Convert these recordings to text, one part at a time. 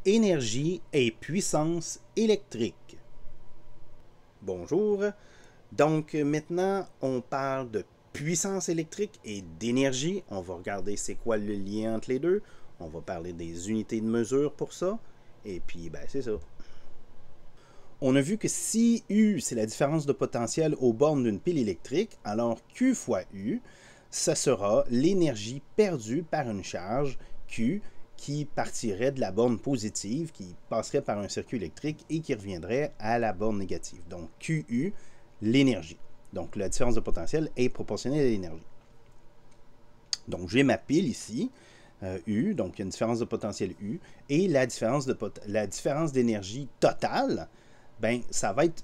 énergie et puissance électrique. Bonjour, donc maintenant on parle de puissance électrique et d'énergie. On va regarder c'est quoi le lien entre les deux. On va parler des unités de mesure pour ça. Et puis, c'est ça. On a vu que si U, c'est la différence de potentiel aux bornes d'une pile électrique, alors Q fois U, ça sera l'énergie perdue par une charge Q qui partirait de la borne positive, qui passerait par un circuit électrique et qui reviendrait à la borne négative. Donc QU, l'énergie. Donc la différence de potentiel est proportionnelle à l'énergie. Donc j'ai ma pile ici, U, donc il y a une différence de potentiel U, et la différence d'énergie totale, ça va être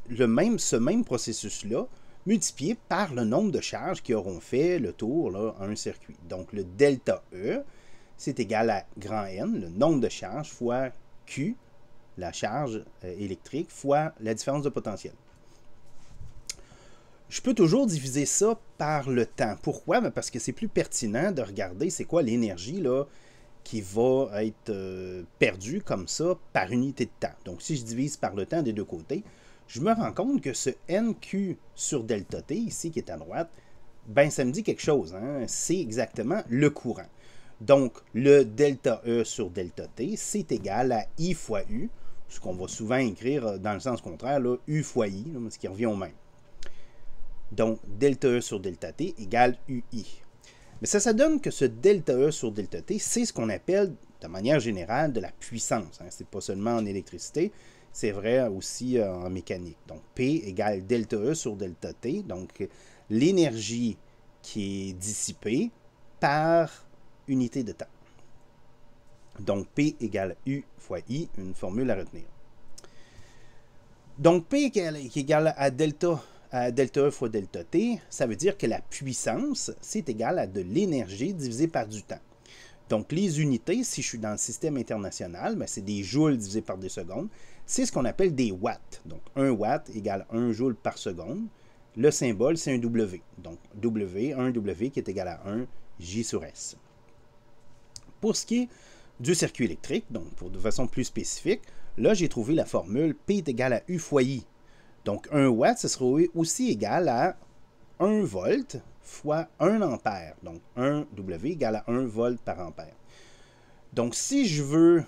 ce même processus-là, multiplié par le nombre de charges qui auront fait le tour à un circuit. Donc le delta E, c'est égal à grand N, le nombre de charges, fois Q, la charge électrique, fois la différence de potentiel. Je peux toujours diviser ça par le temps. Pourquoi? Parce que c'est plus pertinent de regarder c'est quoi l'énergie qui va être perdue comme ça par unité de temps. Donc si je divise par le temps des deux côtés, je me rends compte que ce NQ sur delta T, ici qui est à droite, ça me dit quelque chose. Hein? C'est exactement le courant. Donc, le delta E sur delta T, c'est égal à I fois U, ce qu'on va souvent écrire dans le sens contraire, là, U fois I, là, ce qui revient au même. Donc, delta E sur delta T égale UI. Mais ça donne que ce delta E sur delta T, c'est ce qu'on appelle, de manière générale, de la puissance. Hein. Ce n'est pas seulement en électricité, c'est vrai aussi en mécanique. Donc, P égale delta E sur delta T, donc l'énergie qui est dissipée par unité de temps. Donc, P égale U fois I, une formule à retenir. Donc, P qui est égal à delta E fois delta T, ça veut dire que la puissance, c'est égal à de l'énergie divisée par du temps. Donc, les unités, si je suis dans le système international, c'est des joules divisés par des secondes. C'est ce qu'on appelle des watts. Donc, 1 watt égale 1 joule par seconde. Le symbole, c'est un W. Donc, W, 1 W qui est égal à 1 J sur S. Pour ce qui est du circuit électrique, donc de façon plus spécifique, là, j'ai trouvé la formule P est égal à U fois I. Donc, 1 watt, ce sera aussi égal à 1 volt fois 1 ampère. Donc, 1 W égale à 1 volt par ampère. Donc, si je veux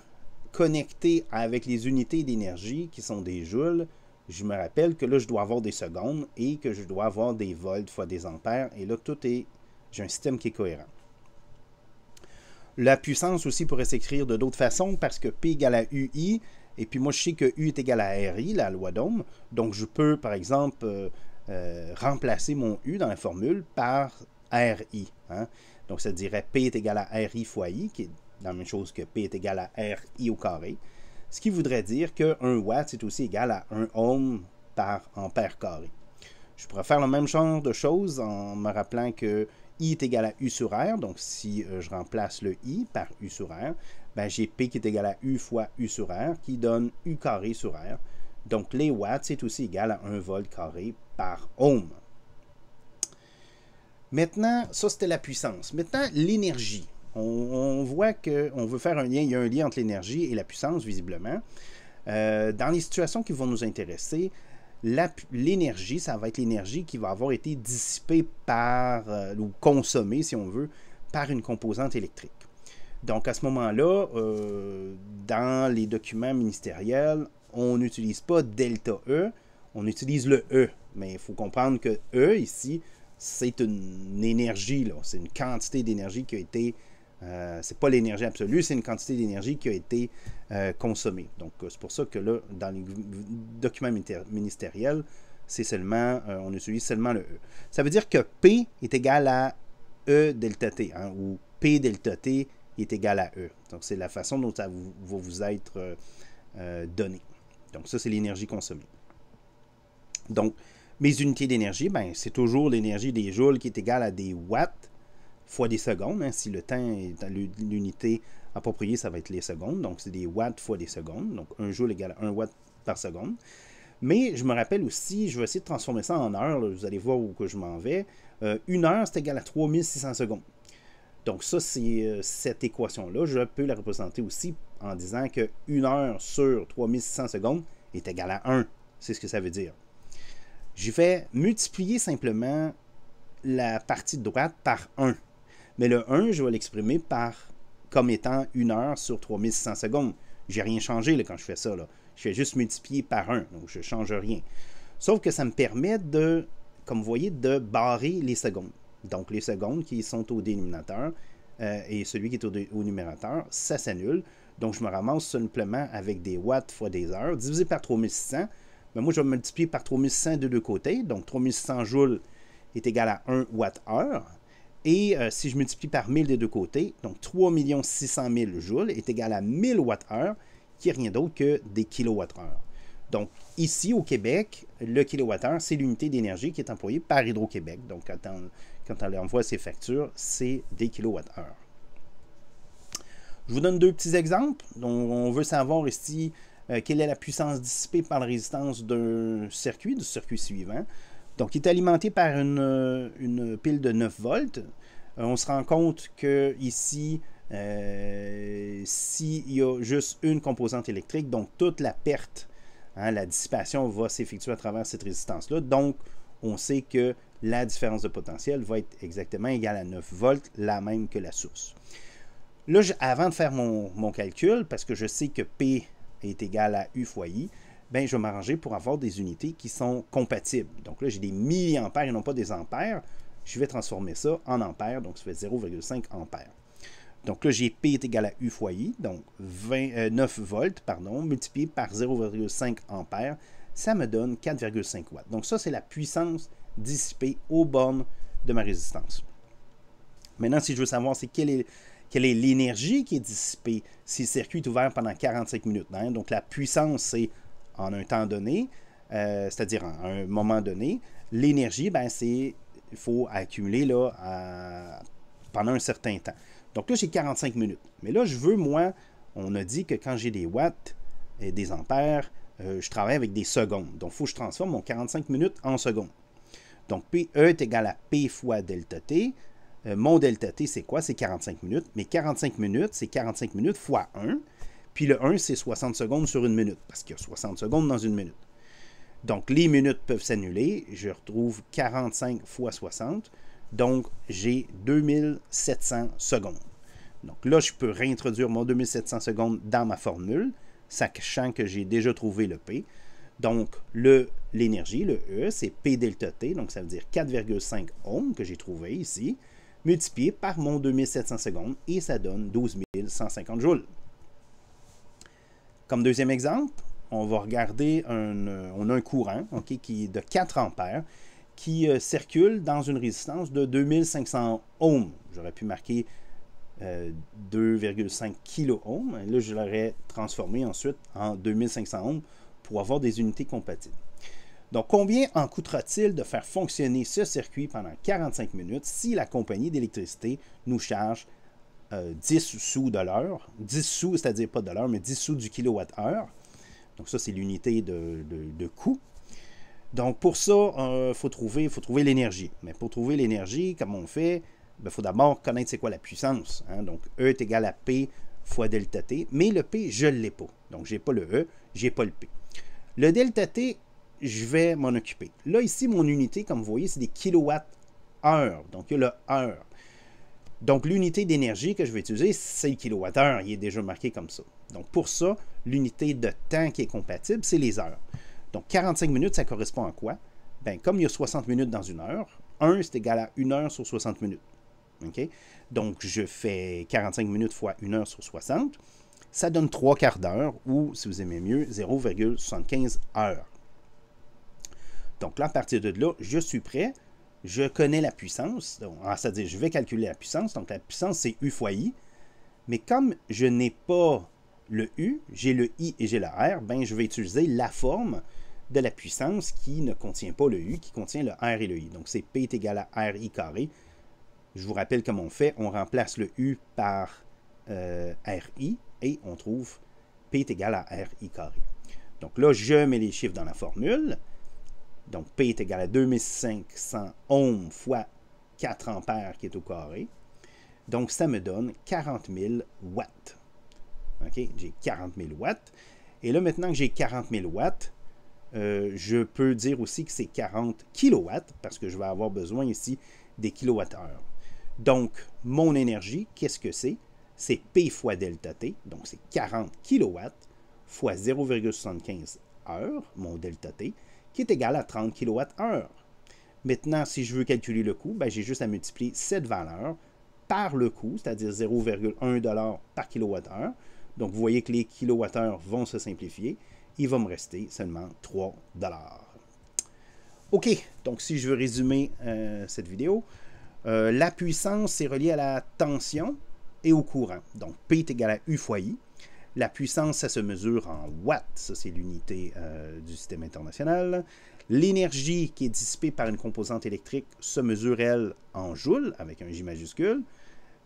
connecter avec les unités d'énergie qui sont des joules, je me rappelle que là, je dois avoir des secondes et que je dois avoir des volts fois des ampères. Et là, j'ai un système qui est cohérent. La puissance aussi pourrait s'écrire de d'autres façons parce que P égale à UI, et puis moi je sais que U est égal à RI, la loi d'Ohm, donc je peux par exemple remplacer mon U dans la formule par RI. Hein? Donc ça dirait P est égal à RI fois I, qui est la même chose que P est égal à RI au carré, ce qui voudrait dire que 1 watt c'est aussi égal à 1 ohm par ampère carré. Je pourrais faire le même genre de choses en me rappelant que I est égal à U sur R, donc si je remplace le I par U sur R, j'ai P qui est égal à U fois U sur R, qui donne U carré sur R. Donc les watts, c'est aussi égal à 1 volt carré par ohm. Maintenant, ça c'était la puissance. Maintenant, l'énergie. On voit qu'on veut faire un lien, il y a un lien entre l'énergie et la puissance, visiblement. Dans les situations qui vont nous intéresser, l'énergie, ça va être l'énergie qui va avoir été dissipée ou consommée, si on veut, par une composante électrique. Donc, à ce moment-là, dans les documents ministériels, on n'utilise pas delta E, on utilise le E. Mais il faut comprendre que E, ici, c'est une énergie, c'est une quantité d'énergie qui a été... c'est pas l'énergie absolue, c'est une quantité d'énergie qui a été consommée. Donc, c'est pour ça que là, dans les documents ministériels, c'est seulement, on utilise seulement le E. Ça veut dire que P est égal à E delta T, hein, ou P delta T est égal à E. Donc, c'est la façon dont ça va vous être donné. Donc, ça, c'est l'énergie consommée. Donc, mes unités d'énergie, c'est toujours l'énergie des joules qui est égale à des watts fois des secondes. Hein. Si le temps est dans l'unité appropriée, ça va être les secondes. Donc, c'est des watts fois des secondes. Donc, 1 joule égale à 1 watt par seconde. Mais je me rappelle aussi, je vais essayer de transformer ça en heures. Là, vous allez voir où que je m'en vais. 1 heure, c'est égal à 3600 secondes. Donc ça, c'est cette équation-là. Je peux la représenter aussi en disant que 1 heure sur 3600 secondes est égale à 1. C'est ce que ça veut dire. Je vais multiplier simplement la partie de droite par 1. Mais le 1, je vais l'exprimer comme étant 1 heure sur 3600 secondes. Je n'ai rien changé là, quand je fais ça. Là. Je vais juste multiplier par 1, donc je ne change rien. Sauf que ça me permet de, comme vous voyez, de barrer les secondes. Donc les secondes qui sont au dénominateur et celui qui est au numérateur, ça s'annule. Donc je me ramasse simplement avec des watts fois des heures, divisé par 3600. Mais moi, je vais multiplier par 3600 de deux côtés. Donc 3600 joules est égal à 1 watt-heure. Et si je multiplie par 1000 des deux côtés, donc 3 600 000 joules est égal à 1000 watts-heure, qui n'est rien d'autre que des kilowatts-heure. Donc, ici, au Québec, le kilowattheure, c'est l'unité d'énergie qui est employée par Hydro-Québec. Donc, quand on envoie ses factures, c'est des kilowattheures. Je vous donne deux petits exemples. Donc, on veut savoir ici quelle est la puissance dissipée par la résistance d'un circuit, du circuit suivant. Donc, il est alimenté par une pile de 9 volts. On se rend compte que ici, s'il y a juste une composante électrique, donc toute la perte, la dissipation va s'effectuer à travers cette résistance-là. Donc, on sait que la différence de potentiel va être exactement égale à 9 volts, la même que la source. Là, avant de faire mon calcul, parce que je sais que P est égal à U fois I, ben, je vais m'arranger pour avoir des unités qui sont compatibles. Donc là, j'ai des milliampères et non pas des ampères. Je vais transformer ça en ampères, donc ça fait 0,5 ampères. Donc là, j'ai P est égal à U fois I, donc 9 volts, multiplié par 0,5 ampères, ça me donne 4,5 watts. Donc ça, c'est la puissance dissipée aux bornes de ma résistance. Maintenant, si je veux savoir c'est quelle est l'énergie qui est dissipée si le circuit est ouvert pendant 45 minutes. Donc la puissance, c'est en un temps donné, c'est-à-dire à un moment donné. L'énergie, ben, il faut accumuler là, pendant un certain temps. Donc là, j'ai 45 minutes. Mais là, je veux, moi, on a dit que quand j'ai des watts et des ampères, je travaille avec des secondes. Donc, il faut que je transforme mon 45 minutes en secondes. Donc, PE est égal à P fois delta T. Mon delta T, c'est quoi? C'est 45 minutes. Mais 45 minutes, c'est 45 minutes fois 1. Puis le 1, c'est 60 secondes sur une minute, parce qu'il y a 60 secondes dans une minute. Donc, les minutes peuvent s'annuler. Je retrouve 45 fois 60. Donc, j'ai 2700 secondes. Donc là, je peux réintroduire mon 2700 secondes dans ma formule, sachant que j'ai déjà trouvé le P. Donc, l'énergie, le E, c'est P delta T, donc ça veut dire 4,5 ohms que j'ai trouvé ici, multiplié par mon 2700 secondes, et ça donne 12 150 joules. Comme deuxième exemple, on va regarder on a un courant qui est de 4 ampères, qui circule dans une résistance de 2500 ohms. J'aurais pu marquer 2,5 kilo-ohms. Là, je l'aurais transformé ensuite en 2500 ohms pour avoir des unités compatibles. Donc, combien en coûtera-t-il de faire fonctionner ce circuit pendant 45 minutes si la compagnie d'électricité nous charge 10 sous de l'heure? 10 sous, c'est-à-dire pas de l'heure, mais 10 sous du kilowatt-heure. Donc, ça, c'est l'unité de coût. Donc, pour ça, il faut trouver l'énergie. Mais pour trouver l'énergie, comme on fait, il faut d'abord connaître c'est quoi la puissance. Donc, E est égal à P fois delta T. Mais le P, je ne l'ai pas. Donc, je n'ai pas le E, je n'ai pas le P. Le delta T, je vais m'en occuper. Là, ici, mon unité, comme vous voyez, c'est des kilowatts-heure. Donc, il y a le heure. Donc, l'unité d'énergie que je vais utiliser, c'est le kilowattheure. Il est déjà marqué comme ça. Donc, pour ça, l'unité de temps qui est compatible, c'est les heures. Donc, 45 minutes, ça correspond à quoi? Bien, comme il y a 60 minutes dans une heure, 1, c'est égal à 1 heure sur 60 minutes. Okay? Donc, je fais 45 minutes fois 1 heure sur 60. Ça donne 3 quarts d'heure, ou, si vous aimez mieux, 0,75 heures. Donc, là, à partir de là, je suis prêt. Je connais la puissance. C'est-à-dire, je vais calculer la puissance. Donc, la puissance, c'est U fois I. Mais comme je n'ai pas le U, j'ai le I et j'ai le R, ben, je vais utiliser la forme de la puissance qui ne contient pas le U, qui contient le R et le I. Donc, c'est P est égal à RI carré. Je vous rappelle comment on fait. On remplace le U par RI et on trouve P est égal à RI carré. Donc là, je mets les chiffres dans la formule. Donc, P est égal à 2500 ohms fois 4 ampères qui est au carré. Donc, ça me donne 40 000 watts. OK? J'ai 40 000 watts. Et là, maintenant que j'ai 40 000 watts, je peux dire aussi que c'est 40 kilowatts, parce que je vais avoir besoin ici des kilowattheures. Donc, mon énergie, qu'est-ce que c'est? C'est P fois delta T, donc c'est 40 kilowatts fois 0,75 heures, mon delta T, qui est égal à 30 kWh. Maintenant, si je veux calculer le coût, ben, j'ai juste à multiplier cette valeur par le coût, c'est-à-dire 0,1 $ par kWh. Donc, vous voyez que les kilowattheures vont se simplifier. Il va me rester seulement 3 $. OK, donc si je veux résumer cette vidéo, la puissance est reliée à la tension et au courant. Donc, P est égal à U fois I. La puissance, ça se mesure en watts. Ça, c'est l'unité du système international. L'énergie qui est dissipée par une composante électrique se mesure, elle, en joules, avec un J majuscule,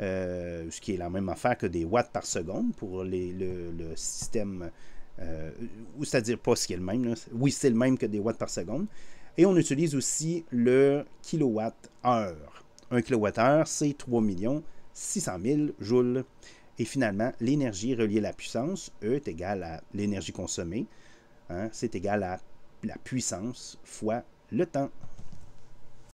ce qui est la même affaire que des watts par seconde pour le système, c'est-à-dire pas ce qui est le même. Là. Oui, c'est le même que des watts par seconde. Et on utilise aussi le kilowatt-heure. Un kilowattheure, c'est 3 600 000 joules. Et finalement, l'énergie reliée à la puissance, E est égale à l'énergie consommée. Hein, c'est égal à la puissance fois le temps.